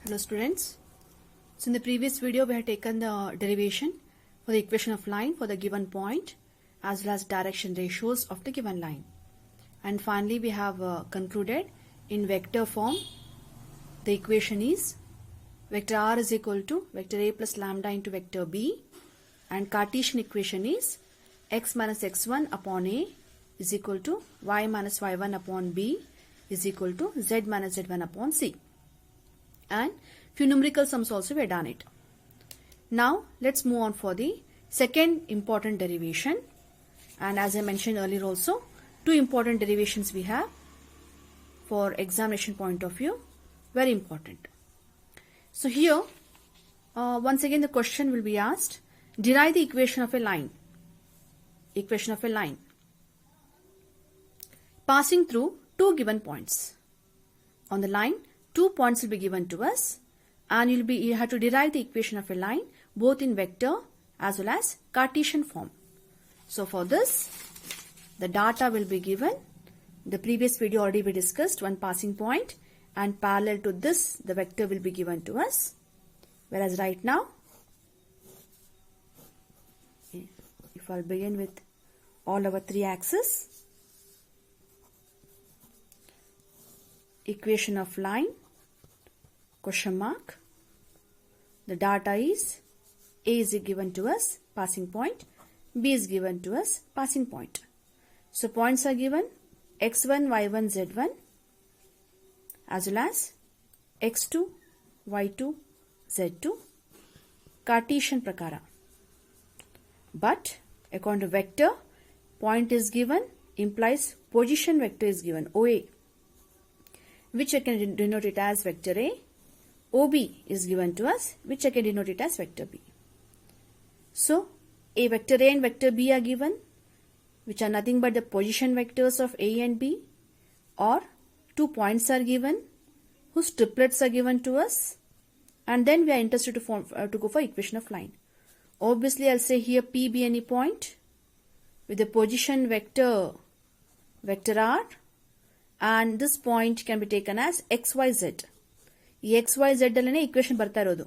Hello students. So in the previous video we had taken the derivation for the equation of line for the given point as well as direction ratios of the given line. And finally we have concluded in vector form the equation is vector r is equal to vector a plus lambda into vector b, and Cartesian equation is x minus x1 upon a is equal to y minus y1 upon b is equal to z minus z1 upon c. And few numerical sums also we have done it. Now let's move on for the second important derivation, and as I mentioned earlier also, two important derivations we have for examination point of view, very important. So here once again the question will be asked, derive the equation of a line passing through two given points. On the line 2 points will be given to us, and you have to derive the equation of a line both in vector as well as Cartesian form. So for this the data will be given. The previous video already we discussed one passing point, and parallel to this the vector will be given to us, whereas right now if I'll begin with all our three axes, equation of line question mark, the data is A is given to us passing point, B is given to us passing point. So points are given x1, y1, z1 as well as x2, y2, z2 Cartesian prakara. But according to vector, point is given implies position vector is given OA, which I can denote it as vector A. OB is given to us, which I can denote it as vector B. So a vector A and vector B are given, which are nothing but the position vectors of A and B, or 2 points are given whose triplets are given to us, and then we are interested to go for equation of line. Obviously I'll say here P be any point with the position vector R, and this point can be taken as xyz. ಈ xyz ಅಲ್ಲೇ equation ಬರ್ತಾ ಇರೋದು.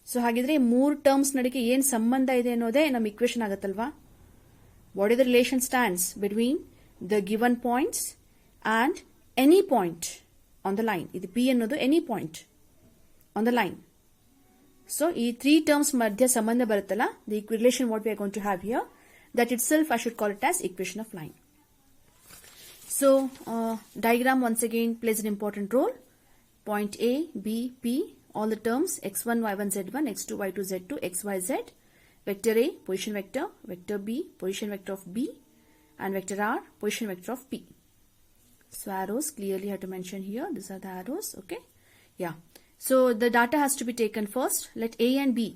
So ಹಾಗಿದ್ರೆ ಮೂರು terms ನಡುವೆ ಏನು ಸಂಬಂಧ ಇದೆ ಅನ್ನೋದೇ ನಮ್ಮ ಈಕ್ವೇಶನ್ ಆಗುತ್ತಲ್ವಾ. What is the relation stands between the given points and any point on the line. ಇದು ಪಿ ಅನ್ನೋದು any point on the line. So ಈ ತ್ರೀ ಟರ್ಮ್ಸ್ ಮಧ್ಯ ಸಂಬಂಧ ಬರುತ್ತಲ್ಲ, the relation what we are going to have here, that itself I should call it as equation of line. So diagram once again plays an important role. Point A, B, P, all the terms x1, y1, z1, x2, y2, z2, x, y, z. Vector A, position vector. Vector B, position vector of B. And vector R, position vector of P. So arrows clearly have to mention here. These are the arrows. Okay. Yeah. So the data has to be taken first. Let A and B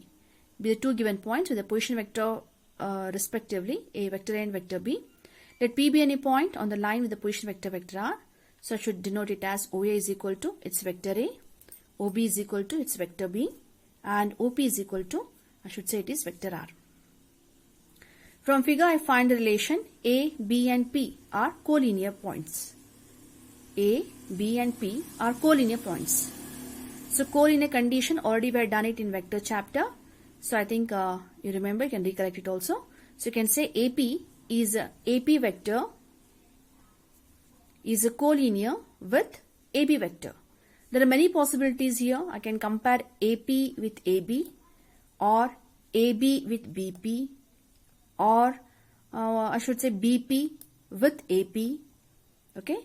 be the two given points with the position vector respectively. A vector A and vector B. Let P be any point on the line with the position vector vector R. So I should denote it as OA is equal to its vector A, OB is equal to its vector B, and OP is equal to, I should say it is vector R. From figure I find the relation A, B and P are collinear points. A, B and P are collinear points. So collinear condition already we have done it in vector chapter. So I think you remember, you can recollect it also. So you can say AP is AP vector is a collinear with AB vector. There are many possibilities here. I can compare AP with AB, or AB with BP, or I should say BP with AP. Okay,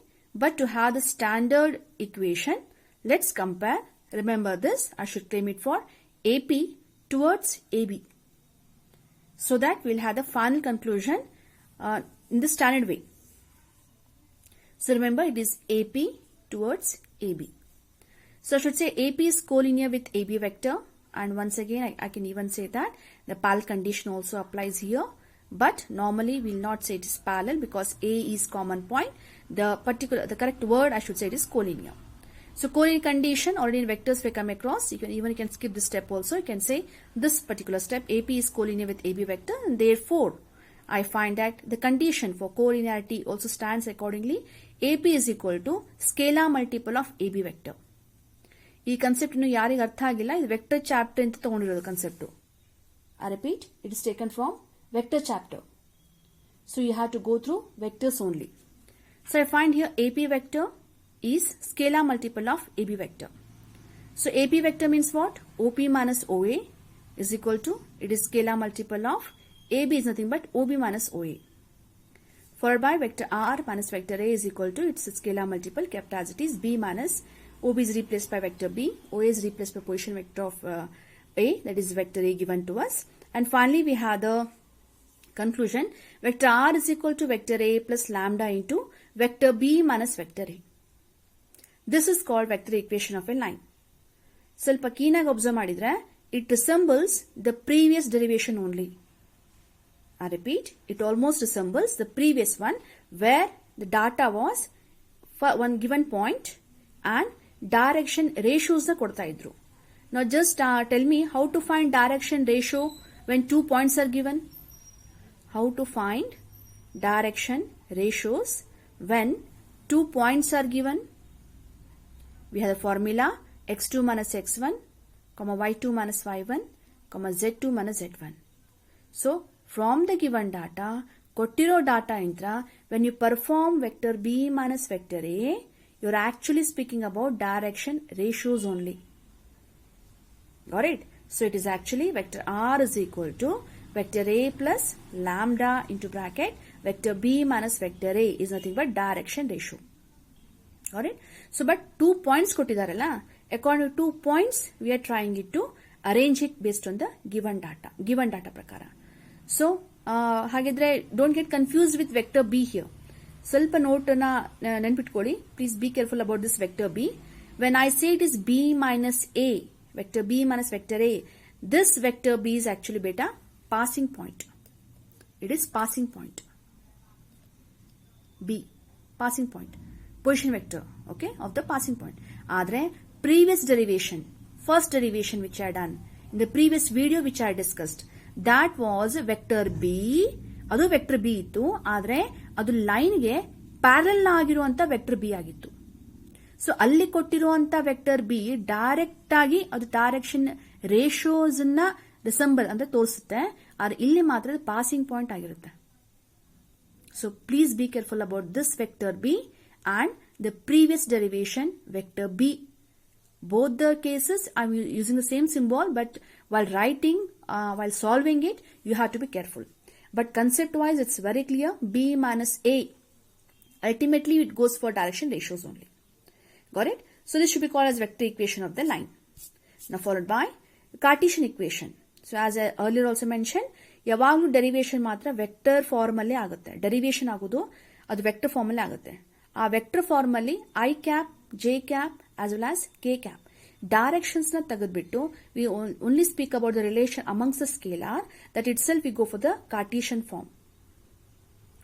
but to have the standard equation, let's compare. Remember this, I should claim it for AP towards AB, so that we'll have the final conclusion in the standard way. So remember, it is AP towards AB. So I should say AP is collinear with AB vector, and once again I can even say that the parallel condition also applies here, but normally we will not say it is parallel because A is common point. The correct word I should say it is collinear. So collinear condition already in vectors we come across. You can skip this step also. You can say this particular step, AP is collinear with AB vector, and therefore I find that the condition for collinearity also stands accordingly. AP is equal to scalar multiple of AB vector. ಈ concept ಇನ್ನು ಯಾರಿಗೆ ಅರ್ಥ ಆಗಿಲ್ಲ, ಇದು vector chapter ಅಂತ ತಗೊಂಡಿರೋದು concept. I repeat, it is taken from vector chapter. So you have to go through vectors only. So I find here AP vector is scalar multiple of AB vector. So AP vector means what? OP minus OA is equal to, it is scalar multiple of AB is nothing but OB minus OA. Followed by vector R minus vector A is equal to, it's a scalar multiple kept as it is, B minus OB is replaced by vector B, OA is replaced by position vector of A, that is vector A given to us. And finally we have the conclusion, vector R is equal to vector A plus lambda into vector B minus vector A. This is called vector equation of a line. ಸ್ವಲ್ಪ ಕೀನಾಗಿ observe ಮಾಡಿದ್ರೆ, it resembles the previous derivation only. I repeat, it almost resembles the previous one where the data was for one given point and direction ratios na ಕೊಡ್ತಾ ಇದ್ರು. Now just tell me how to find direction ratio when 2 points are given. How to find direction ratios when 2 points are given. We have the formula x2 minus x1, y2 minus y1, z2 minus z1. So from the given data, kottiro data intra, when you perform vector B minus vector A, you are actually speaking about direction ratios only. Got it? So it is actually vector R is equal to vector A plus lambda into bracket vector B minus vector A is nothing but direction ratio. Got it? So but 2 points kottidaralla, according to 2 points we are trying it to arrange it based on the given data prakara. So hagidre don't get confused with vector B here. ಸ್ವಲ್ಪ ನೋಟನ್ನ ನೆನಪಿಟ್ಕೊಳ್ಳಿ. Please be careful about this vector B. When I say it is B minus A, vector B minus vector A, this vector B is actually beta passing point. It is passing point. B, passing point. Position vector, okay, of the passing point. Adre previous derivation, first derivation which I done in the previous video which I discussed, that was vector B. ಅದು vector B ಇತ್ತು, ಆದ್ರೆ ಅದು ಲೈನ್ಗೆ parallel ಆಗಿರುವಂತ vector B ಆಗಿತ್ತು. So ಅಲ್ಲಿ ಕೊಟ್ಟಿರುವಂತ vector B direct ಆಗಿ ಅದು ಡೈರೆಕ್ಷನ್ ರೇಷಿಯೋಸ್ ನ ರಿಸೆಂಬಲ್ ಅಂದ್ರೆ ತೋರಿಸುತ್ತೆ, ಆದ್ರೆ ಇಲ್ಲಿ ಮಾತ್ರ ಪಾಸಿಂಗ್ ಪಾಯಿಂಟ್ ಆಗಿರುತ್ತೆ. So please be careful about this vector B and the previous derivation vector B. Both the cases I'm using the same symbol, but while writing, while solving it, you have to be careful. But concept wise it's very clear, B minus A, ultimately it goes for direction ratios only. Got it? So this should be called as vector equation of the line. Now followed by Cartesian equation. So as I earlier also mentioned, ಯಾವಾಗಲೂ derivation ಮಾತ್ರ vector form ಅಲ್ಲೇ ಆಗುತ್ತೆ. Derivation ಆಗೋದು ಅದು vector form ಅಲ್ಲೇ ಆಗುತ್ತೆ. ಆ vector form ಅಲ್ಲಿ I cap, J cap as well as k cap. Directions na tagadbittu, we only speak about the relation amongst the scalar, that itself we go for the Cartesian form.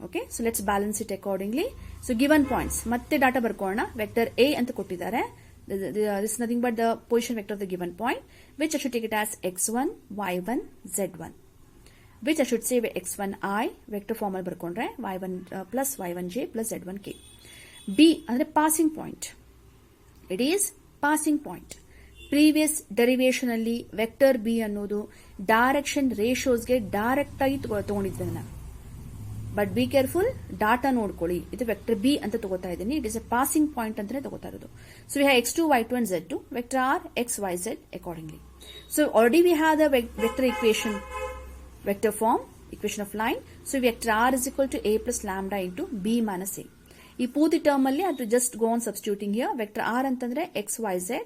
Okay, so let's balance it accordingly. So given points, ಮತ್ತೆ data ಬರ್ಕೋಣ. Vector A ಅಂತ ಕೊಟ್ಟಿದ್ದಾರೆ. This is nothing but the position vector of the given point, which I should take it as x1, y1, z1. Which I should say x1i, vector form ಅಲ್ಲಿ ಬರ್ಕೊಂಡ್ರೆ y1 plus y1j plus z1k. B ಅಂದ್ರೆ passing point. It is passing point. Previous derivation ಅಲ್ಲಿ vector B ಅನ್ನೋದು direction ರೇಷಿಯೋಸ್ಗೆ direct ಆಗಿ ತಗೊಂಡಿದ್ದೆ ನಾನು. But be careful, data ನೋಡ್ಕೊಳ್ಳಿ, ಇದು vector B ಅಂತ ತಗೋತಾ ಇದ್ದೀನಿ. It is A passing point ಅಂತಾನೆ ತಗೋತಾ ಇರೋದು. So we have x2, y2 and z2, vector r, x, y, z accordingly. So already we have the vector equation, vector form, equation of line. So vector r is equal to a plus lambda into b minus a. ಈ ಪೂರ್ತಿ term ಅಲ್ಲಿ ಅದು just go on substituting here. Vector R ಅಂತಂದ್ರೆ X Y Z,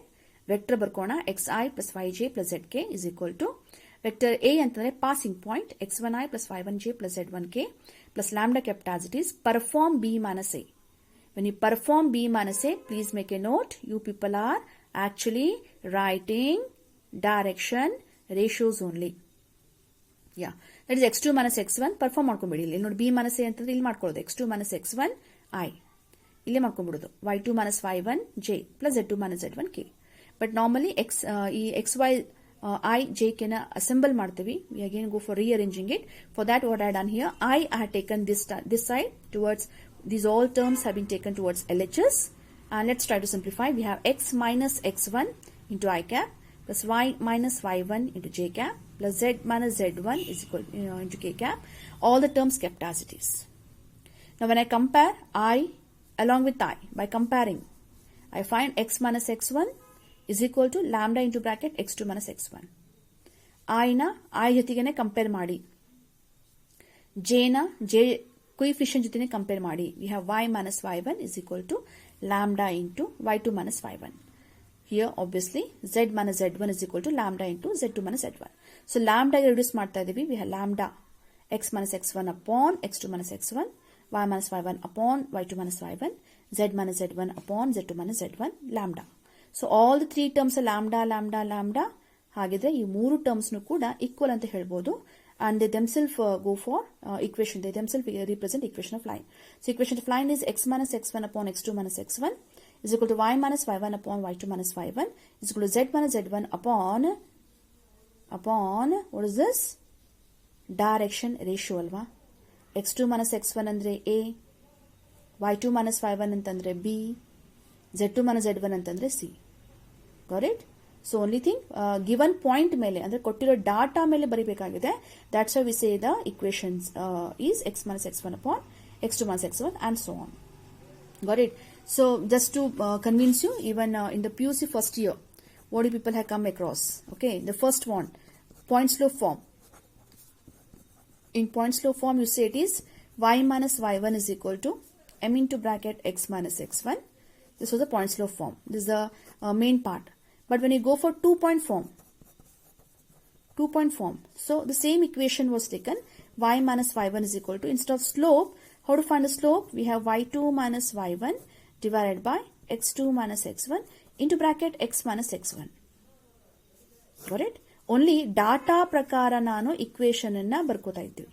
vector ಬರ್ಕೋಣ X I plus Y J plus Z K is equal to vector A ಅಂತಂದ್ರೆ passing point X one I plus Y one J plus Z one K plus lambda kept as it is. Perform B minus A. When you perform B minus A, please make a note, you people are actually writing direction ratios only. Yeah, that is x2 minus x1 perform ಮಾಡ್ಕೊಂಡ್ಬಿಡಿ. ಇಲ್ಲಿ ನೋಡಿ B minus A ಅಂತಂದ್ರೆ ಇಲ್ಲಿ ಮಾಡ್ಕೊಳ್ಳೋದು x2 minus x1 I. ಇಲ್ಲೇ ಮಾಡ್ಕೊಂಡ್ಬಿಡೋದು y2 minus y1 j plus z2 minus z1 k. But normally ಈ X Y I J K ನ ಅಸೆಂಬಲ್ ಮಾಡ್ತೀವಿ. We again go for rearranging it. For that what I done here, I had taken this side towards, these all terms have been taken towards LHS. And let's try to simplify. We have x minus x1 into I cap plus y minus y1 into j cap plus z minus z1 is equal into k cap. All the terms kept as it is. Now when I compare I along with I, by comparing, I find x minus x1 is equal to lambda into bracket x2 minus x1. I na I ಜೊತೆಗೇನೆ compare ಮಾಡಿ, j na j coefficient ಜೊತೆನೆ compare ಮಾಡಿ. We have y minus y1 is equal to lambda into y2 minus y1. Here obviously z minus z1 is equal to lambda into z2 minus z1. So lambda reduce ಮಾಡ್ತಾ ಇದೀವಿ. We have lambda x minus x1 upon x2 minus x1, y minus y1 upon y2 minus y1, z minus z1 upon z2 minus z1, lambda. So all the three terms are lambda, lambda, lambda. ಹಾಗಿದ್ರೆ ಈ ಮೂರು terms ಕೂಡ equal ಅಂತ ಹೇಳ್ಬೋದು. And they themselves go for equation. They themselves represent equation of line. So equation of line is x minus x1 upon x2 minus x1 is equal to y minus y1 upon y2 minus y1 is equal to z minus z1 upon what is this? Direction ratio alva. x2 minus x1 andre a, y2 minus y1 antandre b, z2 minus z1 antandre c. Got it? So only thing given point ಮೇಲೆ ಅಂದ್ರೆ ಕೊಟ್ಟಿರೋ data ಮೇಲೆ ಬರಿಬೇಕಾಗಿದೆ. That's why we say the equations is x minus x1 upon x2 minus x1 and so on. Got it? So just to convince you, even in the PUC first year, what do people have come across? Okay, the first one, point slope form. In point slope form, you say it is y minus y1 is equal to m into bracket x minus x1. This was the point slope form. This is the main part. But when you go for 2-point form, so the same equation was taken, y minus y1 is equal to, instead of slope, how to find the slope? We have y2 minus y1 divided by x2 minus x1 into bracket x minus x1. Got it? Only data prakara nanu equation anna barkota iddivi.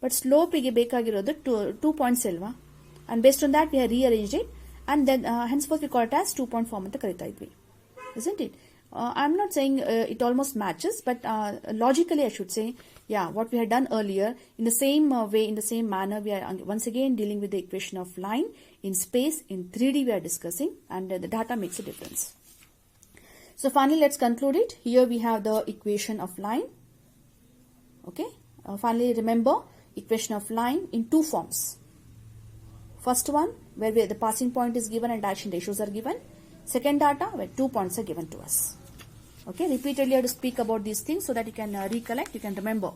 But slope ige bekagirodu 2 points alva. And based on that we have rearranged it, and then henceforth we call it as 2-point form anta karita idvi. Isn't it? I'm not saying it almost matches, but logically I should say, yeah, what we had done earlier, in the same way, in the same manner, we are once again dealing with the equation of line in space, in 3D we are discussing, and the data makes a difference. So finally, let's conclude it. Here we have the equation of line. Okay. Finally, remember equation of line in two forms. First one, where the passing point is given and direction ratios are given. Second data, where 2 points are given to us. Okay, repeatedly I have to speak about these things so that you can recollect, you can remember.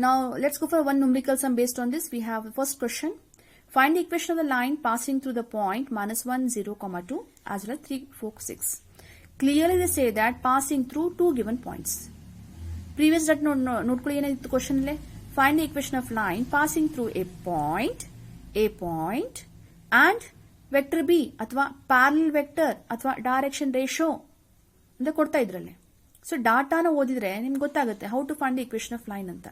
Now, let's go for one numerical sum based on this. We have the first question. Find the equation of the line passing through the point minus 1, 0, 2 as well as 3, 4, 6. Clearly they say that passing through two given points. Previous that note question le. Find the equation of line passing through a point and vector B ಅಥವಾ parallel vector ಅಥವಾ direction ratio ಅಂತ ಕೊಡ್ತಾ ಇದ್ರಲ್ಲಿ. So ಡಾಟಾನ ಓದಿದ್ರೆ ನಿಮ್ಗೆ ಗೊತ್ತಾಗುತ್ತೆ how to find the equation of line ಅಂತ.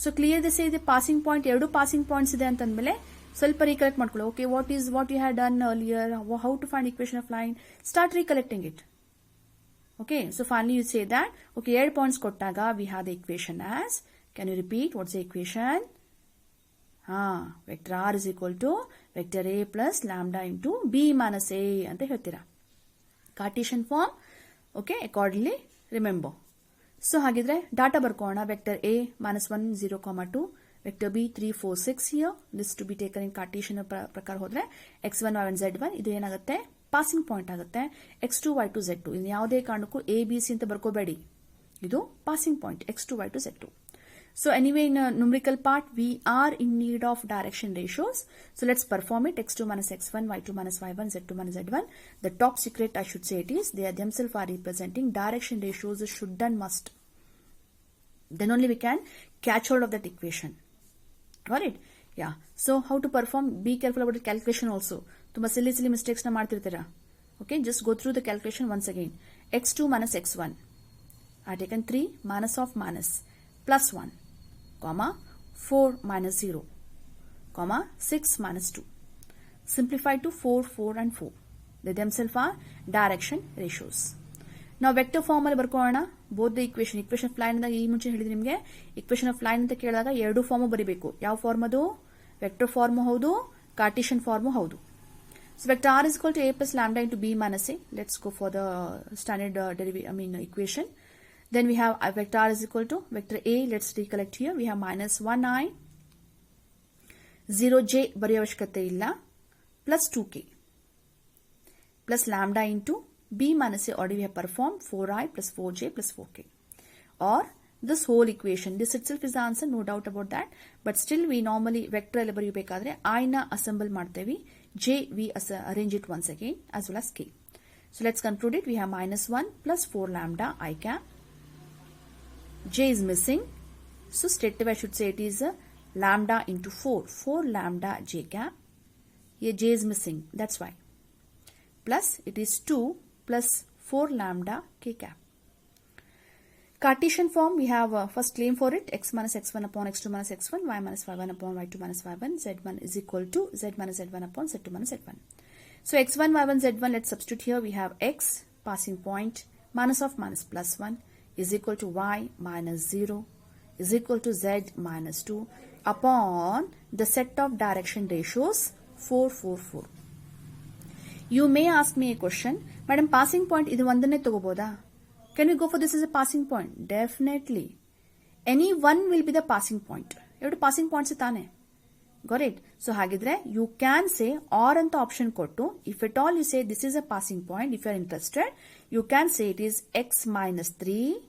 ಸೊ ಕ್ಲಿಯರ್ ದಿಸ್ ಇದೆ ಪಾಸಿಂಗ್ ಪಾಯಿಂಟ್, ಎರಡು ಪಾಸಿಂಗ್ ಪಾಯಿಂಟ್ಸ್ ಇದೆ ಅಂತಂದ್ಮೇಲೆ ಸ್ವಲ್ಪ ರೀಕಲೆಕ್ಟ್ ಮಾಡ್ಕೊಳ್ಳಿ. Okay, what you had done earlier, how to find equation of line, start recollecting it. Okay, so finally you say that okay, 2 points ಕೊಟ್ಟಾಗ we have the equation as, can you repeat what's the equation? Vector R is equal to vector A plus lambda into B minus A ಅಂತ ಹೇಳ್ತೀರಾ. Cartesian form. Okay, accordingly remember. So ಹಾಗಿದ್ರೆ data ಬರ್ಕೋಣ. Vector A minus 1, 0, 2, vector B 3, 4, 6 here. This to be taken in Cartesian ಪ್ರಕಾರ ಹೋದ್ರೆ x1, y1, z1 ಇದು ಏನಾಗುತ್ತೆ, passing point ಆಗುತ್ತೆ. x2, y2, z2 ಇನ್ನು ಯಾವುದೇ ಕಾರಣಕ್ಕೂ a b c ಅಂತ ಬರ್ಕೋಬೇಡಿ, ಇದು passing point x2, y2, z2. So anyway, in a numerical part, we are in need of direction ratios. So let's perform it. x2 minus x1, y2 minus y1, z2 minus z1. The top secret, I should say it is, they are themselves are representing direction ratios, should and must. Then only we can catch hold of that equation. Got it? Yeah. So how to perform? Be careful about the calculation also. Tumma silly mistakes na ಮಾಡ್ತಿರ್ತೀರಾ. Okay, just go through the calculation once again. x2 minus x1. I taken 3 minus of minus plus 1. Comma 4 minus 0, comma 6 minus 2. Simplify to 4, 4 and 4. They themselves are direction ratios. Now vector form ಅಲ್ಲಿ ಬರ್ಕೊಳ್ಳೋಣ. both the equation of line ಇಂದ ಈ ಮುಂಚೆ ಹೇಳಿದ್ರೆ ನಿಮಗೆ equation of line ಅಂತ ಕೇಳಿದಾಗ ಎರಡು form ಬರಿಬೇಕು. ಯಾವ ಫಾರ್ಮ್ ಅದು? ವೆಕ್ಟರ್ ಫಾರ್ಮ್ ಹೌದು, ಕಾರ್ಟೇಷಿಯನ್ ಫಾರ್ಮ್ ಹೌದು. So vector r is equal to a plus lambda into b minus a. Let's go for the standard equation. Then we have vector r is equal to vector a. Let's recollect here. We have minus 1i 0j ಬರೆಯುವ ಅವಶ್ಯಕತೆ ಇಲ್ಲ plus 2k plus lambda into b minus a. Already we have performed 4i plus 4j plus 4k. Or this whole equation, this itself is the answer, no doubt about that. But still we normally vector ಎಲ್ಲ ಬರೆಯಬೇಕಾದ್ರೆ I ನ assemble ಮಾಡ್ತೇವೆ, j we arrange it once again as well as k. So let's conclude it. We have minus 1 plus 4 lambda I cap. J is missing. So straight away I should say it is lambda into 4 lambda j cap. Here j is missing, that's why. Plus it is 2 plus 4 lambda k cap. Cartesian form, we have first claim for it, x minus x1 upon x2 minus x1, y minus y1 upon y2 minus y1, z1 is equal to z minus z1 upon z2 minus z1. So x1, y1, z1, let's substitute here. We have x, passing point, minus of minus plus 1 is equal to y minus 0 is equal to z minus 2 upon the set of direction ratios 4, 4, 4. You may ask me a question, Madam, passing point idu ondane tagoboda? Can we go for this as a passing point? Definitely. Any one will be the passing point. Every passing points itane. Got it? So hagidre you can say or anta option kottu. If at all you say this is a passing point, if you are interested, you can say it is x minus 3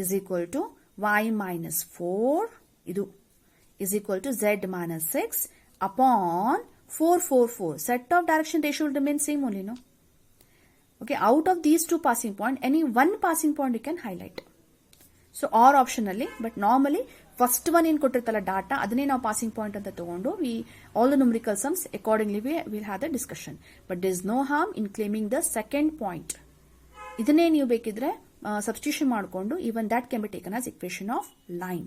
is equal to y minus 4 idu is equal to z minus 6 upon 4, 4, 4. Set of direction ratio will remain same only, no? Okay, out of these two passing point, any one passing point you can highlight. So or optionally, but normally first one in kotirtala data adane now passing point anta tagondo we all the numerical sums accordingly we will have the discussion. But there is no harm in claiming the second point. Idanne ನೀವು ಬೇಕಿದ್ರೆ substitution ಮಾಡಿಕೊಂಡು even that can be taken as equation of line.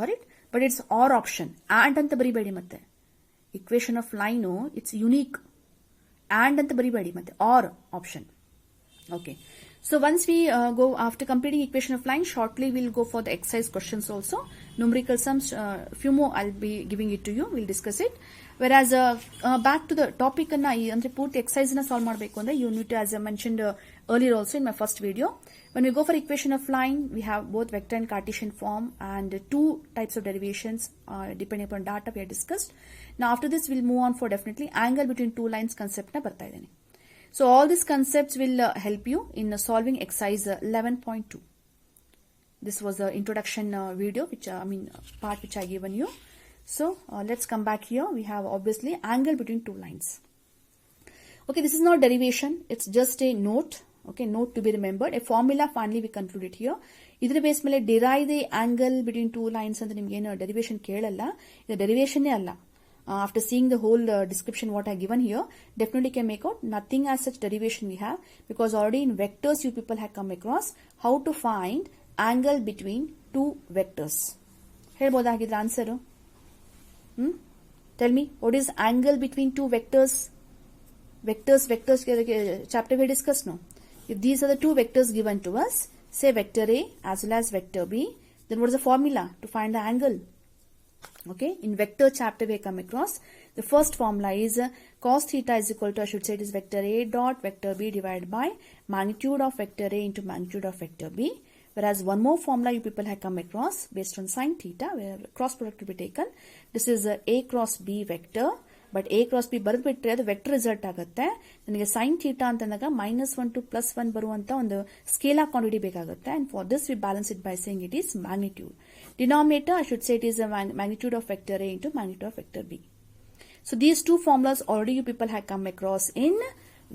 Got it? But it's or option. And anta ಬರಿಬೇಡಿ ಮತ್ತೆ. Equation of line it's unique. And anta baribadi matte or option. Okay. So once we go after completing equation of line, shortly we'll go for the exercise questions also. Numerical sums, few more I'll be giving it to you. We'll discuss it. Whereas back to the topic anna andre purti exercise na solve ಮಾಡಬೇಕು ಅಂದ್ರೆ you need to, as I mentioned earlier also in my first video, when we go for equation of line, we have both vector and Cartesian form and two types of derivations depending upon data we have discussed. Now after this we'll move on for definitely angle between two lines concept na barta idane. So all these concepts will help you in solving exercise 11.2. This was the introduction video which part which I given you. So let's come back here. We have obviously angle between two lines. Okay, this is not derivation, it's just a note. Okay, note to be remembered. A formula finally we concluded here. Idra base mele derive the angle between two lines anta nimge ಏನು derivation ಕೇಳಲ್ಲ. ಇದು derivation ಅಲ್ಲ. After seeing the whole description what I given here, definitely can make out nothing as such derivation we have, because already in vectors you people have come across how to find angle between two vectors. ಹೇಳ್ಬೋದಾ ಹಾಗಿದ್ರೆ answer? Tell me, what is angle between two vectors? Vectors chapter we discussed, no? If these are the two vectors given to us, say vector A as well as vector B, then what is the formula to find the angle? Okay, in vector chapter we come across the first formula is cos theta is equal to, I should say it is vector A dot vector B divided by magnitude of vector A into magnitude of vector B. Whereas one more formula you people have come across based on sin theta, where cross product will be taken. This is A cross B vector, but A cross B ಬರೆದ್ಬಿಟ್ರೆ ಅದು vector result ಆಗುತ್ತೆ. ನನಗೆ sine theta ಅಂತಂದಾಗ -1 to +1 ಬರುವಂತ ಒಂದು scalar quantity ಬೇಕಾಗುತ್ತೆ. And for this we balance it by saying it is magnitude. Denominator, I should say it is a magnitude of vector A into magnitude of vector B. So these two formulas already you people have come across in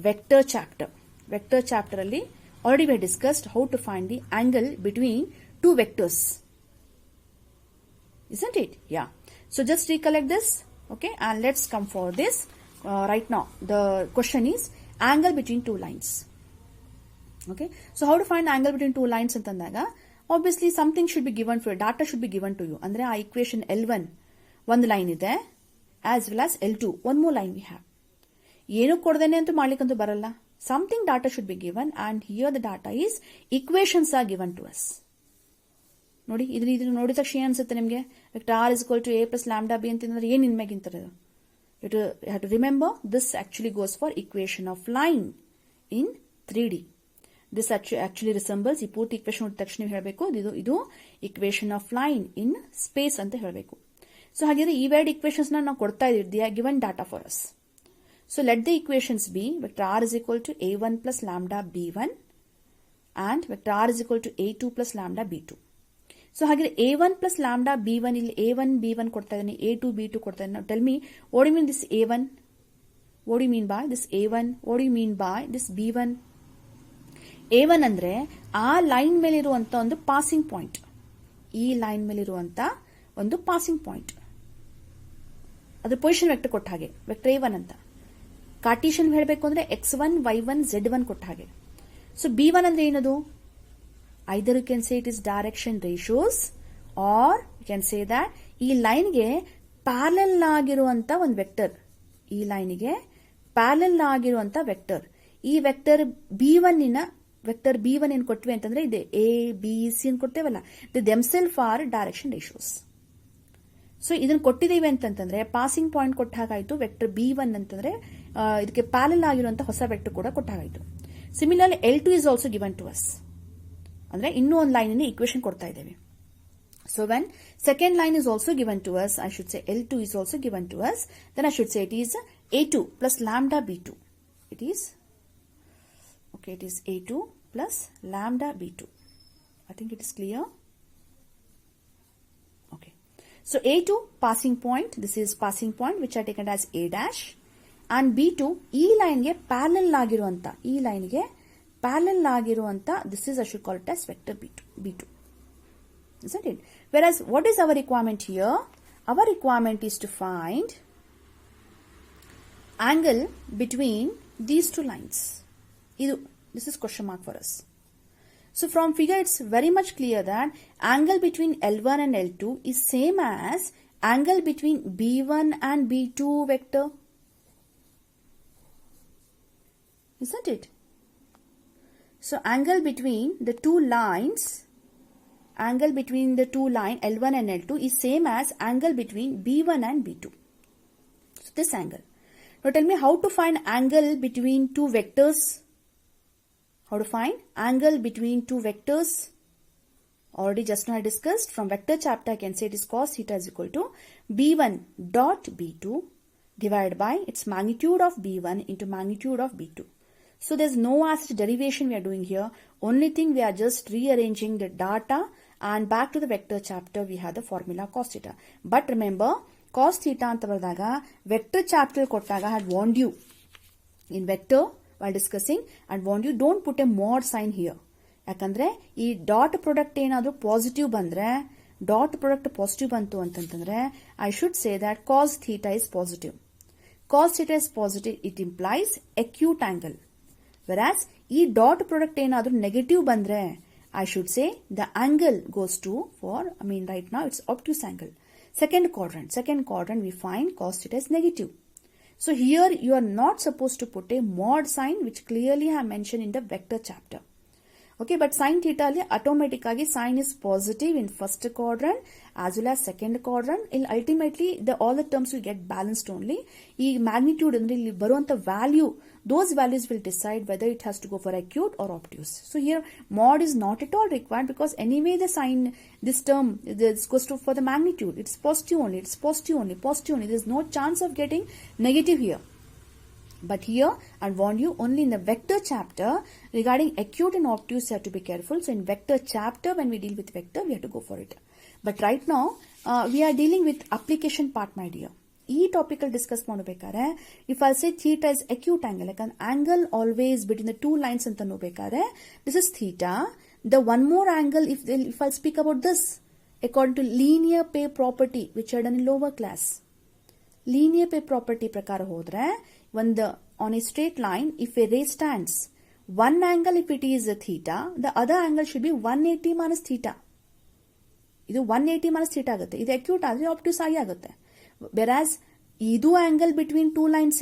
vector chapter. Vector chapter alli already we have discussed how to find the angle between two vectors. Isn't it? Yeah. So just recollect this. Okay, and let's come for this. Right now the question is angle between two lines. Okay, so how to find angle between two lines antandaga, obviously something should be given for data should be given to you. Andre a equation L1 one line ide as well as L2 one more line we have. Enu kodadene antu ಮಾಡ್ಲಿಕ್ಕಂತೂ ಬರಲ್ಲ. Something data should be given, and here the data is equations are given to us. ನೋಡಿ ಇದನ್ನ ನೋಡಿದ ತಕ್ಷಣ ಏನು ಅನ್ಸುತ್ತೆ ನಿಮಗೆ? Vector r is equal to a plus lambda b ಅಂತಂದ್ರೆ ಏನು ಇನ್ಮೇಗಿಂತರದು? You have to remember this actually goes for equation of line in 3D. This actually resembles ಈ ಪೂರ್ತಿ equation ನೋಡಿದ ತಕ್ಷಣ ನೀವು ಹೇಳಬೇಕು ಇದು equation of line in space ಅಂತ ಹೇಳಬೇಕು. ಸೊ ಹಾಗಿದ್ರೆ ಈ ಎರಡು equations ನಾವು ಕೊಡ್ತಾ ಇದೀವಿ. They are given data for us. So let the equations be vector r is equal to a1 plus lambda b1 and vector r is equal to a2 plus lambda b2. So ಹಾಗಿದ್ರೆ a1 plus lambda b1 ಇಲ್ಲಿ a1 b1 ಕೊಡ್ತಾ ಇದ್ದೀನಿ, a2 b2 ಕೊಡ್ತಾ ಇದ್ದೀನಿ. Now tell me what do you mean this a1? What do you mean by this a1? What do you mean by this b1? a1 ಅಂದ್ರೆ ಆ line ಮೇಲೆ ಇರುವಂತ ಒಂದು ಪಾಸಿಂಗ್ ಪಾಯಿಂಟ್, ಈ ಲೈನ್ ಮೇಲೆ ಇರುವಂತ ಒಂದು ಪಾಸಿಂಗ್ ಪಾಯಿಂಟ್, ಅದ್ರ ಪೊಸಿಷನ್ ವೆಕ್ಟರ್ ಕೊಟ್ಟ ಹಾಗೆ ವೆಕ್ಟರ್ a1 ಅಂತ. ಕಾರ್ಟೀಷಿಯನ್ ಹೇಳಬೇಕು ಅಂದ್ರೆ x1 y1 z1 ಕೊಟ್ಟ ಹಾಗೆ. ಸೊ b1 ಅಂದ್ರೆ ಏನದು? either you can say it is direction ratios or you can say that ಈ ಲೈನ್ಗೆ ಪ್ಯಾರಲಲ್ ಆಗಿರುವಂತ ಒಂದು ವೆಕ್ಟರ್, ಈ ಲೈನ್ಗೆ ಪ್ಯಾರಲಲ್ ಆಗಿರುವಂತ ವೆಕ್ಟರ್. ಈ ವೆಕ್ಟರ್ b1 ಇನ ವೆಕ್ಟರ್ b1 ಏನ್ ಕೊಟ್ವಿ ಅಂತಂದ್ರೆ ಇದೆ a b c ಅಂತ ಕೊಡ್ತೇವಲ್ಲ, the themselves are direction ratios. So ಇದನ್ನ ಕೊಟ್ಟಿದ್ದೀವಿ ಅಂತಂದ್ರೆ ಪಾಸಿಂಗ್ ಪಾಯಿಂಟ್ ಕೊಟ್ಟ ಹಾಗಾಯ್ತು. ವೆಕ್ಟರ್ b1 ಅಂತಂದ್ರೆ ಇದಕ್ಕೆ ಪ್ಯಾರಲಲ್ ಆಗಿರುವಂತ ಹೊಸ ವೆಕ್ಟರ್ ಕೂಡ ಕೊಟ್ಟ ಹಾಗಾಯ್ತು. Similarly L2 is also given to us. ಅಂದ್ರೆ ಇನ್ನೂ ಒಂದು ಲೈನ್ ಅನ್ನು ಈಕ್ವೇಶನ್ ಕೊಡ್ತಾ ಇದ್ದೇವೆ. So when second line is also given to us, I should say L2 is also given to us, then I should say it is A2 plus lambda B2. It is A2 plus lambda B2. I think it is clear. Okay. So A2 passing point, this is passing point which are taken as A dash, and B2 ಈ line ಗೆ parallel ಆಗಿರುವಂತ, ಈ line ಗೆ parallel ಆಗಿರುವಂತ, this is I should call it as vector B2. Isn't it? Whereas what is our requirement here? Our requirement is to find angle between these two lines. This is question mark for us. So from figure it's very much clear that angle between L1 and L2 is same as angle between B1 and B2 vector. Isn't it? So angle between the two lines, angle between the two line L1 and L2 is same as angle between B1 and B2. So this angle. Now tell me how to find angle between two vectors. How to find angle between two vectors? Already just now I discussed from vector chapter. I can say it is cos theta is equal to B1 dot B2 divided by its magnitude of B1 into magnitude of B2. So there's no such derivation we are doing here. Only thing we are just rearranging the data, and back to the vector chapter we have the formula cos theta. But remember cos theta anta baradaga vector chapter kottaga I had warned you in vector while discussing and warned you don't put a mod sign here. ಯಾಕಂದ್ರೆ ಈ dot product ಏನಾದರೂ positive ಬಂದ್ರೆ, dot product positive ಬಂತು ಅಂತಂತಂದ್ರೆ I should say that cos theta is positive. Cos theta is positive, it implies acute angle. Whereas ಈ dot product ಏನಾದರೂ negative ಬಂದ್ರೆ I should say the angle goes to right now it's obtuse angle. Second quadrant we find cos theta is negative. So here you are not supposed to put a mod sign which clearly I have mentioned in the vector chapter. Okay, but sin theta alli automatically sign is positive in first quadrant as well as second quadrant. Ultimately all the terms will get balanced only. ಈ magnitude ಅಂದ್ರೆ ಇಲ್ಲಿ ಬರುವಂತ value, those values will decide whether it has to go for acute or obtuse. So here mod is not at all required because anyway the sign, this term, this goes to for the magnitude. It's positive only. There's no chance of getting negative here. But here I warned you only in the vector chapter regarding acute and obtuse you have to be careful. So in vector chapter when we deal with vector we have to go for it. But right now we are dealing with application part my dear. ಈ topical discuss ಮಾಡಬೇಕಾದ್ರೆ if I say theta is acute angle, ಯಾಕಂದ್ರೆ angle always between the two lines ಅಂತ ನೋಡ್ಬೇಕಾದ್ರೆ this is theta. The one more angle if I speak about this according to linear pair property which are done in lower class. Linear pair property ಪ್ರಕಾರ ಹೋದ್ರೆ ಒಂದು on a straight line if a ray stands one angle if it is theta, the other angle should be 180 minus theta. ಇದು 180 minus theta ಆಗುತ್ತೆ. ಇದು acute ಆದ್ರೆ obtuse ಆಗಿ ಆಗುತ್ತೆ. Whereas ಇದು angle between two lines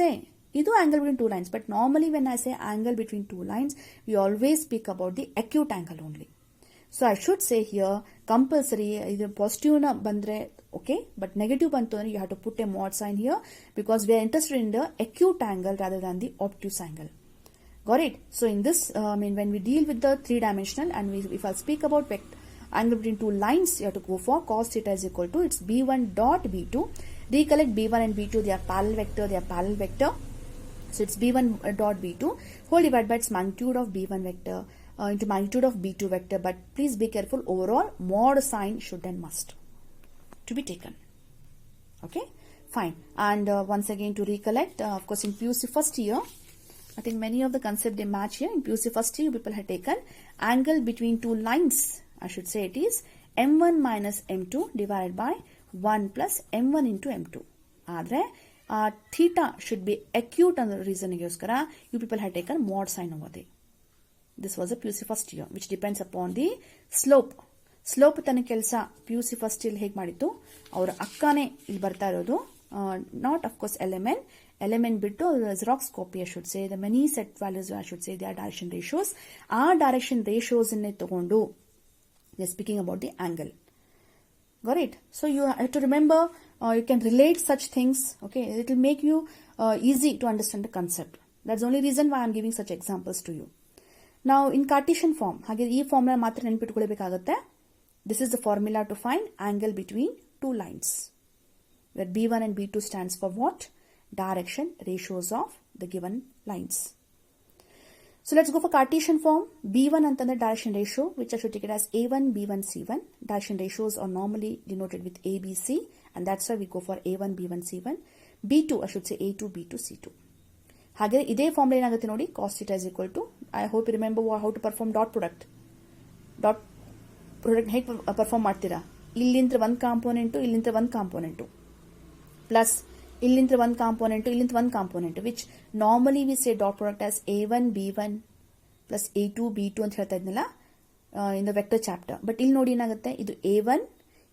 ಇದು angle between two lines. But normally when I say angle between two lines, we always speak about the acute angle only. So I should say here compulsory either positive na bandre okay, but negative bantu you have to put a mod sign here because we are interested in the acute angle rather than the obtuse angle. Got it? So in this when we deal with the three dimensional and if I speak about angle between two lines, you have to go for cos theta is equal to it's b1 dot b2. Recollect b1 and b2, they are parallel vector. So it's b1 dot b2 whole divided by its magnitude of b1 vector into magnitude of b2 vector. But please be careful, overall mod sign should and must to be taken. Okay, fine. And once again to recollect, of course in PUC first year, I think many of the concepts they match here. In PUC first year, people have taken angle between two lines. I should say it is m1 minus m2 divided by 1 plus m1 into m2. Adre theta should be acute on the reason you people had taken mod sign over there. This was a PUC first year, which depends upon the slope. Slope tana kelsa PUC first year hege madittu avara akkane illi barta irodu, not of course element bittu Xerox copy I should say, the many set values I should say they are direction ratios. Our direction ratios inne tagondu they are speaking about the angle. Got it? So you have to remember, you can relate such things. Okay, it will make you easy to understand the concept. That's the only reason why I am giving such examples to you. Now in Cartesian form, hage ee formula matra nenipittukolebekagutte. This is the formula to find angle between two lines, where b1 and b2 stands for what? Direction ratios of the given lines. So let's go for Cartesian form. B1 antandre direction ratio, which I should take it as A1, B1, C1. Direction ratios are normally denoted with A, B, C, and that's why we go for A1, B1, C1. B2, I should say A2, B2, C2. Hage ide formula enagutte nodi, cos theta is equal to, I hope you remember how to perform dot product. Dot product hege perform ಮಾಡ್ತೀರಾ, ಇಲ್ಲಿಂದ ಒಂದು component ಇಲ್ಲಿಂದ ಒಂದು component plus ಇಲ್ಲಿಂದ ಒಂದು component ಇಲ್ಲಿಂದ ಒಂದು component, which normally we say dot product as A1 B1 plus A2 B2 ಅಂತ ಹೇಳ್ತಾ ಇದ್ನಲ್ಲ in the vector chapter. But ಇಲ್ಲಿ ನೋಡಿ ಏನಾಗುತ್ತೆ, ಇದು A1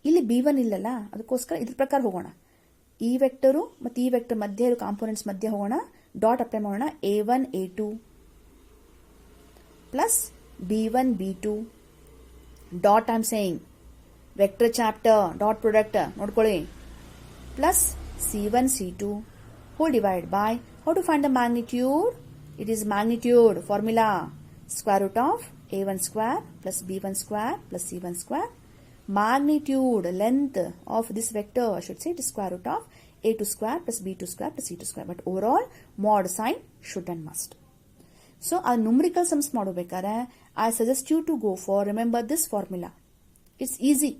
ಇಲ್ಲಿ B1 ಇಲ್ಲಲ್ಲ, ಅದಕ್ಕೋಸ್ಕರ ಇದ್ರ ಪ್ರಕಾರ ಹೋಗೋಣ. ಈ ವೆಕ್ಟರು ಮತ್ತು ಈ ವೆಕ್ಟರ್ ಮಧ್ಯೆ ಇರೋ ಕಾಂಪೋನೆಂಟ್ಸ್ ಮಧ್ಯೆ ಹೋಗೋಣ, ಡಾಟ್ ಅಪ್ಲೈ ಮಾಡೋಣ. A1 A2 plus B1 B2 dot I am saying vector chapter dot product ನೋಡ್ಕೊಳ್ಳಿ, plus C1 C2 whole divided by, how to find the magnitude? It is magnitude formula, square root of A1 square plus B1 square plus C1 square. Magnitude, length of this vector, I should say it is square root of A2 square plus B2 square plus C2 square. But overall mod sign should and must. So our numerical sums ಮಾಡಬೇಕಾದ್ರೆ I suggest you to go for, remember this formula. It's easy.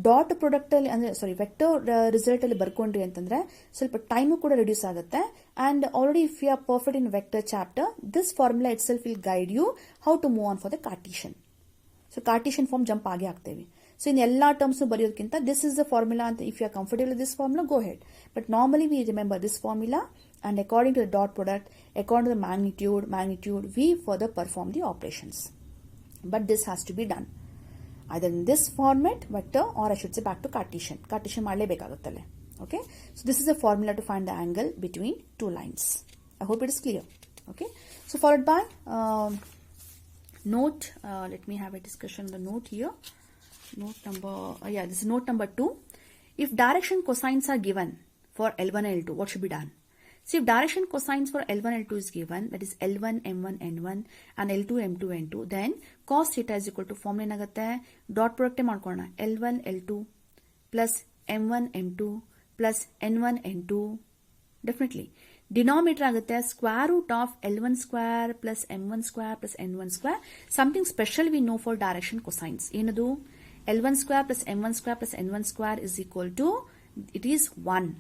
Dot product ಅಲ್ಲಿ ಅಂದ್ರೆ vector result ಅಲ್ಲಿ ಬರ್ಕೊಂಡ್ರಿ ಅಂತಂದ್ರೆ ಸ್ವಲ್ಪ time ಕೂಡ reduce ಆಗುತ್ತೆ. And already if you are perfect in vector chapter, this formula itself will guide you how to move on for the cartesian. So cartesian form jump ಆಗಿ ಆಗ್ತೇವೆ. So in ಎಲ್ಲಾ terms ಬರೆಯೋದಕ್ಕಿಂತ this is the formula ಅಂತ, if you are comfortable with this formula go ahead. But normally we remember this formula and according to the dot product, according to the magnitude we further perform the operations. But this has to be done either in this format vector or I should say back to Cartesian ಮಾಡಲೇಬೇಕಾಗುತ್ತಲ್ಲ. Okay, so this is a formula to find the angle between two lines. I hope it is clear. Okay, so followed by note, let me have a discussion on the note here. Note number this is note number 2. If direction cosines are given for L1 and L2, what should be done? So if direction cosines for L1 L2 is given, that is L1 M1 N1 and L2 M2 N2, then cos theta is equal to formula ಏನಾಗುತ್ತೆ, dot product ಮಾಡ್ಕೊಳ್ಳೋಣ. L1 L2 plus M1 M2 plus N1 N2, definitely denominator ಆಗುತ್ತೆ square root of L1 square plus M1 square plus N1 square. Something special we know for direction cosines, ಏನದು? L1 square plus M1 square plus N1 square is equal to, it is 1.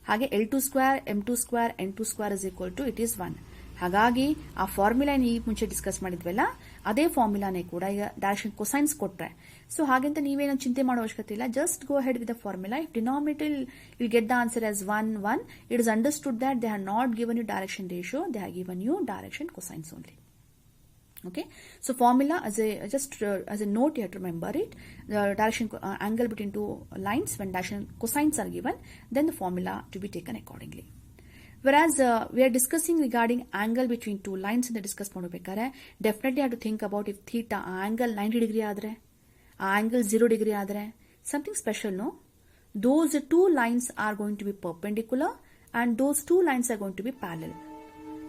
ಹಾಗೆ L2 square M2 square N2 square is equal to it is 1. ಹಾಗಾಗಿ ಆ formula ಈ ಮುಂಚೆ discuss ಮಾಡಿದ್ವಲ್ಲ, ಅದೇ ಫಾರ್ಮುಲಾನೇ ಕೂಡ ಈಗ ಡೈರೆಕ್ಷನ್ ಕೊಸೈನ್ಸ್ ಕೊಟ್ರೆ. ಸೊ ಹಾಗೆಂತ ನೀವೇನೋ ಚಿಂತೆ ಮಾಡೋ ಅವಶ್ಯಕತೆ ಇಲ್ಲ. Just go head with the formula. If denominator will get the answer as 1 1. It is understood that they have not given you direction ratio, they have given you direction cosines only. Okay, so formula as a note you have to remember it. The direction angle between two lines, when direction cosines are given, then the formula to be taken accordingly. Whereas we are discussing regarding angle between two lines ಅಂತ discuss ಮಾಡಬೇಕಾದ್ರೆ definitely have to think about if theta angle 90 degree ಆದರೆ ಆ angle 0 degree ಆದರೆ something special no those two lines are going to be perpendicular and those two lines are going to be parallel.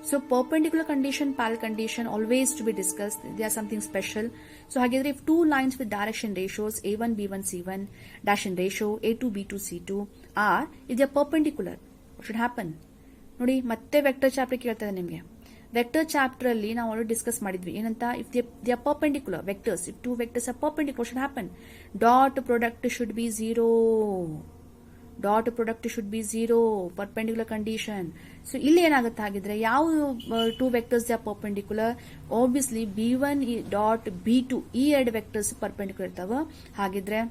So perpendicular condition, parallel condition always to be discussed. They are something special. So hagidre if two lines with direction ratios a1 b1 c1 direction ratio a2 b2 c2 are if they are perpendicular, what should happen? ನೋಡಿ ಮತ್ತೆ vector chapter ಕೇಳ್ತದೆ ನಿಮಗೆ. Vector chapter ಅಲ್ಲಿ ನಾವು already discuss ಮಾಡಿದ್ವಿ ಏನಂತ if they are perpendicular vectors if two vectors are perpendicular should happen dot product should be 0 dot product should be 0 perpendicular condition. So ಇಲ್ಲಿ ಏನಾಗುತ್ತೆ ಹಾಗಿದ್ರೆ ಯಾವ two vectors they are perpendicular obviously b1 dot b2 ಈ ಎರಡು vectors perpendicular ಇರ್ತಾವ. ಹಾಗಿದ್ರೆ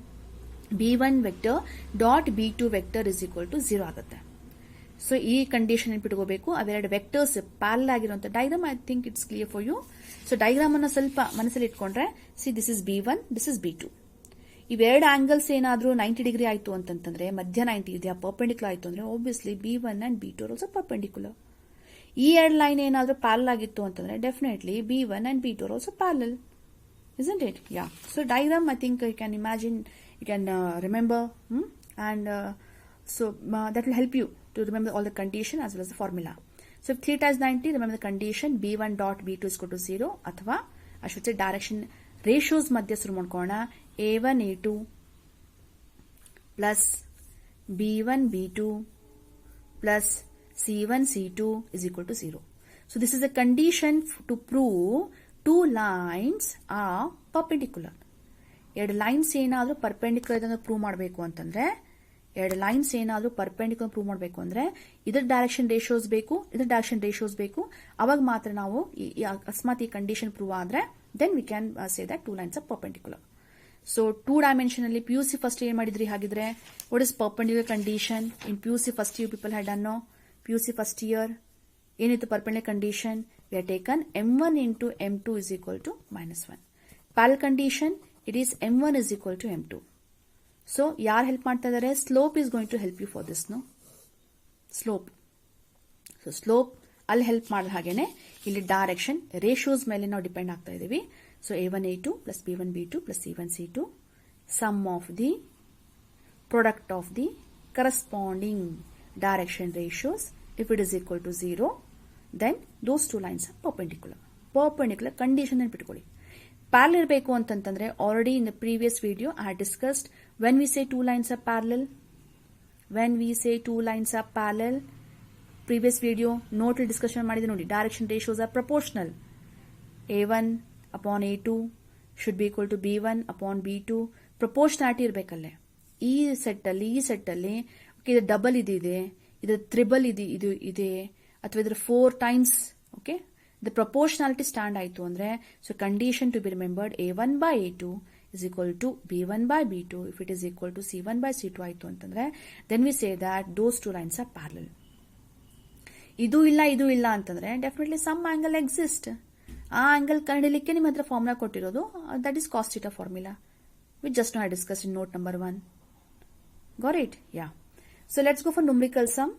b1 vector dot b2 vector is equal to 0 ಆಗುತ್ತೆ. So ಈ ಕಂಡೀಷನ್ ನೆನಪಿಟ್ಕೋಬೇಕು. ಅವೆರಡು ವೆಕ್ಟರ್ಸ್ ಪ್ಯಾರಲ್ ಆಗಿರುವಂತ diagram. I think it's clear for you. So diagram ಅನ್ನ ಸ್ವಲ್ಪ ಮನಸ್ಸಲ್ಲಿ ಇಟ್ಕೊಂಡ್ರೆ see this is b1 this is b2. ಇವೆರಡು ಆಂಗಲ್ಸ್ ಏನಾದ್ರೂ 90 ಡಿಗ್ರಿ ಆಯ್ತು ಅಂತಂದ್ರೆ ಮಧ್ಯ 90 ಇದೆಯಾ ಪರ್ಪೆಂಡಿಕ್ಯುಲರ್ ಆಯ್ತು ಅಂದ್ರೆ obviously b1 and b2 are also perpendicular. ಈ ಎರಡು ಲೈನ್ ಏನಾದ್ರೂ ಪ್ಯಾರಲ್ ಆಗಿತ್ತು ಅಂತಂದ್ರೆ definitely b1 and b2 are also parallel, isn't it? Yeah. So diagram I think you can imagine, you can remember and so that will help you to remember all the condition as well as the formula. So if theta is 90, remember the condition b1 dot b2 is equal to 0 ಅಥವಾ I should say direction ratios ಮಧ್ಯ ಶುರು ಮಾಡ್ಕೋಣ a1 a2 plus b1 b2 plus c1 c2 is equal to 0. So this is a condition to prove two lines are perpendicular. ಎರಡು lines ಏನಾದರೂ perpendicular ಅಂತ prove ಮಾಡಬೇಕು ಅಂತಂದ್ರೆ ಎರಡು lines ಏನಾದರೂ perpendicular prove ಮಾಡಬೇಕು ಅಂದ್ರೆ ಇದರ ಡೈರೆಕ್ಷನ್ ರೇಷಿಯೋಸ್ ಬೇಕು, ಇದರ ಡೈರೆಕ್ಷನ್ ರೇಷಿಯೋಸ್ ಬೇಕು. ಅವಾಗ ಮಾತ್ರ ನಾವು ಅಕಸ್ಮಾತ್ ಈ ಕಂಡೀಷನ್ ಪ್ರೂವ್ ಆದ್ರೆ then we can say that two lines are perpendicular. So two dimension ಅಲ್ಲಿ PUC ಫಸ್ಟ್ ಏನ್ ಮಾಡಿದ್ರಿ ಹಾಗಿದ್ರೆ what is perpendicular condition in PUC first year people had ಅನ್ನೋ PUC ಫಸ್ಟ್ ಇಯರ್ ಏನಿತ್ತು perpendicular condition we have taken m1 into m2 is equal to -1. Parallel condition it is m1 is equal to m2. So ಯಾರು help ಮಾಡ್ತಾ ಇದ್ದಾರೆ slope is going to help you for this, no? Slope. So slope ಅಲ್ಲಿ help ಮಾಡಿದ ಹಾಗೇನೆ ಇಲ್ಲಿ direction ratios ಮೇಲೆ ನಾವು depend ಆಗ್ತಾ ಇದೀವಿ. So a1 a2 plus b1 b2 plus c1 c2 sum of the product of the corresponding direction ratios if it is equal to 0 then those two lines are perpendicular. Perpendicular condition ನೆನಪಿಟ್ಕೊಳ್ಳಿ. Parallel ಇರಬೇಕು ಅಂತಂತಂದ್ರೆ already in the previous video I had discussed when we say two lines are parallel. When we say two lines are parallel, previous video note discussion ಮಾಡಿದೆ ನೋಡಿ. Direction ratios are proportional. a1 upon a2 should be equal to b1 upon b2. Proportionality ಇರಬೇಕಲ್ಲೇ. ಈ set ಅಲ್ಲಿ ಇದು double ಇದೆ, ಇದು triple ಇದೆ ಅಥವಾ ಇದರ 4 times, okay, the proportionality stand ಆಯಿತು ಅಂದ್ರೆ so condition to be remembered a1 by a2 is equal to b1 by b2 if it is equal to c1 by c2 ಆಯಿತು ಅಂತಂದ್ರೆ then we say that those two lines are parallel. ಇದು ಇಲ್ಲ ಅಂತಂದ್ರೆ definitely some angle exist. ಆ angle ಕಂಡಿಲಿಕ್ಕೆ ನಿಮ್ಮ ಹತ್ರ formula ಕೊಟ್ಟಿರೋದು that is cos theta formula which just now I discuss in note number 1. got it? Yeah. So let's go for numerical sum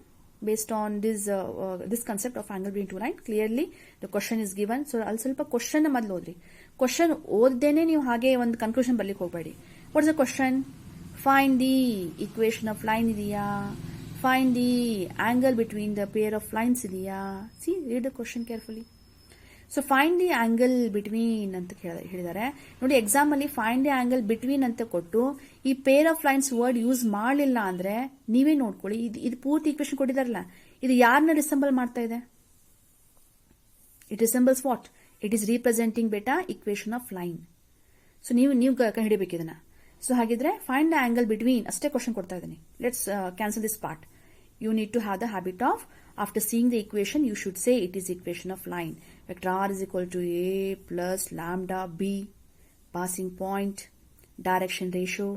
based on this concept of angle between two lines. Clearly the question is given. So ಅಲ್ಲಿ ಸ್ವಲ್ಪ question ಮೊದಲು ಓದ್ರಿ. Question ಓದ್ದೇನೆ ನೀವು ಹಾಗೆ ಒಂದು conclusion ಬರ್ಲಿಕ್ಕೆ ಹೋಗಬೇಡಿ. What is the question? Find the equation of line ಇದೆಯಾ, find the angle between the pair of lines ಇದೆಯಾ. See read the question carefully. So find the angle between ಅಂತ ಹೇಳಿದ್ದಾರೆ ನೋಡಿ. ಎಕ್ಸಾಮ್ ಅಲ್ಲಿ ಫೈಂಡ್ ದಿ ಆಂಗಲ್ ಬಿಟ್ವೀನ್ ಅಂತ ಕೊಟ್ಟು ಈ peer of lines word use ಮಾಡಲಿಲ್ಲ ಅಂದ್ರೆ ನೀವೇ ನೋಡ್ಕೊಳ್ಳಿ. ಇದು ಪೂರ್ತಿ ಇಕ್ವೇಶನ್ ಕೊಟ್ಟಿದಾರಲ್ಲ, ಇದು ಯಾರನ್ನ ರಿಸೆಂಬಲ್ ಮಾಡ್ತಾ ಇದೆ? It resembles what? It is representing beta equation of line. So ನೀವು ಹಿಡಿಬೇಕು ಇದನ್ನ. ಸೊ ಹಾಗಿದ್ರೆ ಫೈಂಡ್ ದ ಆಂಗಲ್ ಬಿಟ್ವೀನ್ ಅಷ್ಟೇ ಕ್ವಶನ್ ಕೊಡ್ತಾ ಇದ್ದೀನಿ. Let's cancel this part. You need to have the habit of, after seeing the equation, you should say it is equation of line. Vector r is equal to a plus lambda b, passing point, direction ratio,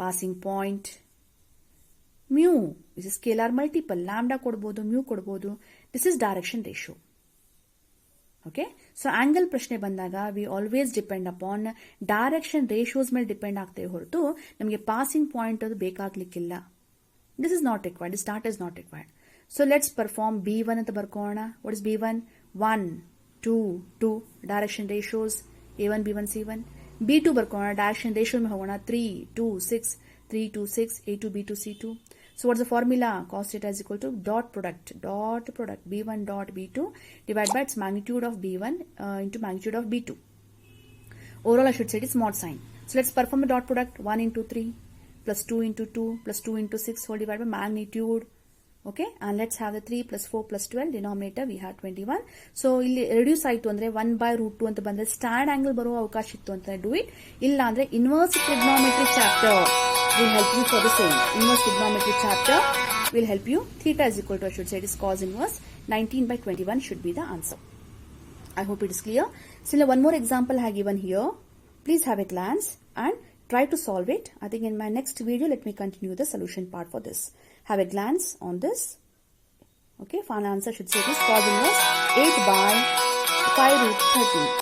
passing point, mu is a scalar multiple. Lambda kodbodu, mu kodbodu. This is direction ratio. Okay? So angle ಪ್ರಶ್ನೆ ಬಂದಾಗ we always depend upon direction ratios ಮೇಲೆ depend ಆಗ್ತೇವೆ ಹೊರತು ನಮಗೆ passing point ಅದು ಬೇಕಾಗ್ಲಿಕ್ಕಿಲ್ಲ. This is not required. This data is not required. So let's perform B1 anta barkona. What is B1? 1, 2, 2 direction ratios A1, B1, C1. B2 barkona direction ratio mein hogona 3, 2, 6, 3, 2, 6, A2, B2, C2. So what's the formula? Cos theta is equal to dot product B1 dot B2 divided by its magnitude of B1 into magnitude of B2. Overall I should say it is mod sign. So let's perform a dot product. 1 into 3 plus 2 into 2 plus 2 into 6 whole divided by magnitude. Okay, and let's have the 3 plus 4 plus 12 denominator we have 21. So ಇಲ್ಲಿ reduce ಆಯಿತು ಅಂದ್ರೆ 1 by root 2 ಅಂತ ಬಂದ್ರೆ standard angle ಬರುವ ಅವಕಾಶ ಇತ್ತು ಅಂತ do it. ಇಲ್ಲ ಅಂದ್ರೆ inverse trigonometry chapter will help you for the same. Inverse trigonometry chapter will help you. Theta is equal to, I should say it is cos inverse 19 by 21 should be the answer. I hope it is clear. Still one more example I have given here. Please have a glance and try to solve it. I think in my next video, let me continue the solution part for this. Have a glance on this. Okay, final answer should say this cos inverse 8 by 5 root 13.